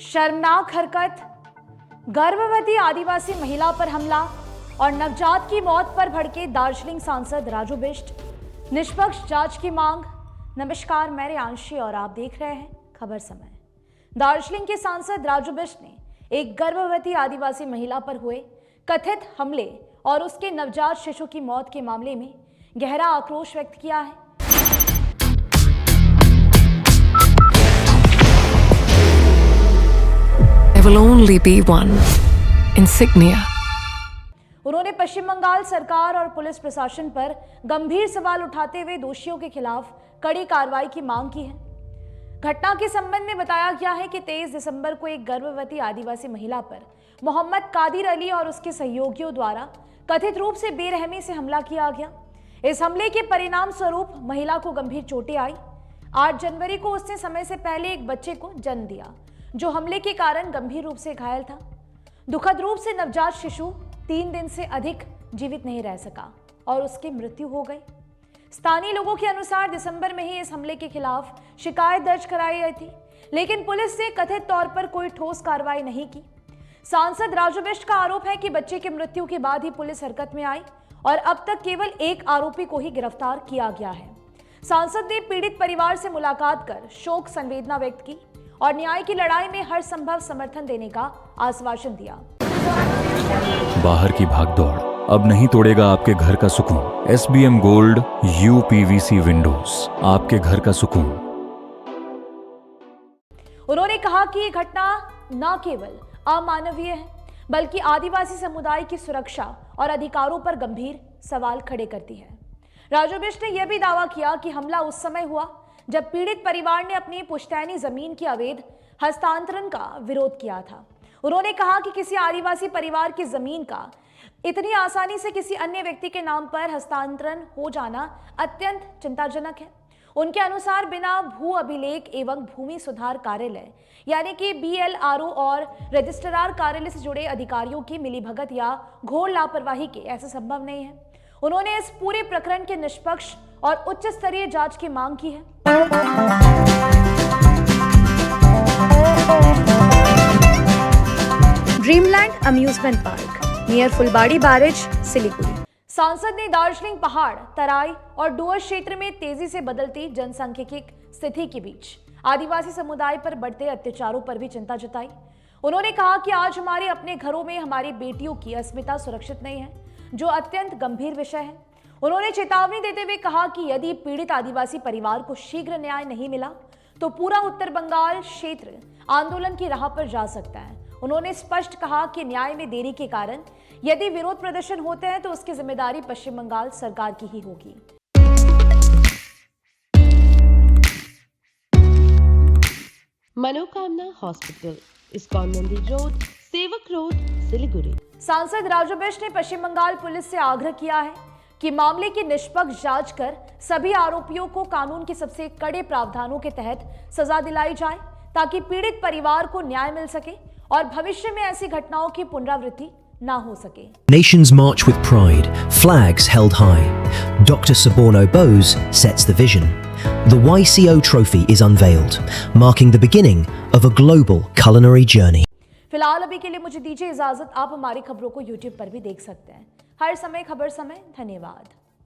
शर्मनाक हरकत, गर्भवती आदिवासी महिला पर हमला और नवजात की मौत पर भड़के दार्जिलिंग सांसद राजू बिष्ट, निष्पक्ष जांच की मांग। नमस्कार, मैं रियांशी और आप देख रहे हैं खबर समय। दार्जिलिंग के सांसद राजू बिष्ट ने एक गर्भवती आदिवासी महिला पर हुए कथित हमले और उसके नवजात शिशु की मौत के मामले में गहरा आक्रोश व्यक्त किया है। There will only be one insignia. उन्होंने पश्चिम बंगाल सरकार और पुलिस प्रशासन पर गंभीर सवाल उठाते हुए दोषियों के खिलाफ कड़ी कार्रवाई की मांग की है। घटना के संबंध में बताया गया है कि 23 दिसंबर को एक गर्भवती आदिवासी महिला पर मोहम्मद कादिर अली और उसके सहयोगियों द्वारा कथित रूप से बेरहमी से हमला किया गया। इस हमले के परिणाम स्वरूप महिला को गंभीर चोटें आई। 8 जनवरी को उसने समय से पहले एक बच्चे को जन्म दिया, जो हमले के कारण गंभीर रूप से घायल था। दुखद रूप से नवजात शिशु 3 दिन से अधिक जीवित नहीं रह सका और उसकी मृत्यु हो गई। स्थानीय लोगों के अनुसार दिसंबर में ही इस हमले के खिलाफ शिकायत दर्ज कराई गई थी, लेकिन पुलिस ने कथित तौर पर कोई ठोस कार्रवाई नहीं की। सांसद राजू बिष्ट का आरोप है कि बच्चे की मृत्यु के बाद ही पुलिस हरकत में आई और अब तक केवल एक आरोपी को ही गिरफ्तार किया गया है। सांसद ने पीड़ित परिवार से मुलाकात कर शोक संवेदना व्यक्त की और न्याय की लड़ाई में हर संभव समर्थन देने का आश्वासन दिया। बाहर की भागदौड़ अब नहीं तोड़ेगा आपके घर का सुकून। SBM गोल्ड UPVC विंडोज, आपके घर का सुकून। उन्होंने कहा कि ये घटना न केवल अमानवीय है, बल्कि आदिवासी समुदाय की सुरक्षा और अधिकारों पर गंभीर सवाल खड़े करती है। राजू बिष्ट ने यह भी दावा किया कि हमला उस समय हुआ जब पीड़ित परिवार ने अपनी पुश्तैनी जमीन के अवैध हस्तांतरण का विरोध किया था। उन्होंने कहा कि किसी आदिवासी परिवार की जमीन का इतनी आसानी से किसी अन्य व्यक्ति के नाम पर हस्तांतरण हो जाना अत्यंत चिंताजनक है। उनके अनुसार बिना भू अभिलेख एवं भूमि सुधार कार्यालय यानी कि BLRO और रजिस्ट्रार कार्यालय से जुड़े अधिकारियों की मिलीभगत या घोर लापरवाही के ऐसा संभव नहीं है। उन्होंने इस पूरे प्रकरण के निष्पक्ष और उच्च स्तरीय जांच की मांग की है। ड्रीमलैंड अम्यूजमेंट पार्क नियर फुलबाड़ी बैरेज, सिलीगुड़ी। सांसद ने दार्जिलिंग पहाड़, तराई और डुअर्स क्षेत्र में तेजी से बदलती जनसांख्यिकी स्थिति के बीच आदिवासी समुदाय पर बढ़ते अत्याचारों पर भी चिंता जताई। उन्होंने कहा कि आज हमारे अपने घरों में हमारी बेटियों की अस्मिता सुरक्षित नहीं है, जो अत्यंत गंभीर विषय है। उन्होंने चेतावनी देते हुए कहा कि यदि पीड़ित आदिवासी परिवार को शीघ्र न्याय नहीं मिला तो पूरा उत्तर बंगाल क्षेत्र आंदोलन की राह पर जा सकता है। उन्होंने स्पष्ट कहा कि न्याय में देरी के कारण यदि विरोध प्रदर्शन होते हैं तो उसकी जिम्मेदारी पश्चिम बंगाल सरकार की ही होगी। मनोकामना हॉस्पिटल, इस्कॉन मंदिर रोड, सेवक रोड, सिलीगुड़ी। सांसद राजू बिष्ट ने पश्चिम बंगाल पुलिस से आग्रह किया है कि मामले की निष्पक्ष जांच कर सभी आरोपियों को कानून के सबसे कड़े प्रावधानों के तहत सजा दिलाई जाए, ताकि पीड़ित परिवार को न्याय मिल सके और भविष्य में ऐसी घटनाओं की पुनरावृत्ति ना हो सके। Nations march with pride, flags held high. Dr. Suborno Bose sets the vision. The YCO trophy is unveiled, marking the beginning of a global culinary journey. फिलहाल अभी के लिए मुझे दीजिए इजाजत। आप हमारी खबरों को YouTube पर भी देख सकते हैं। हर समय खबर समय। धन्यवाद।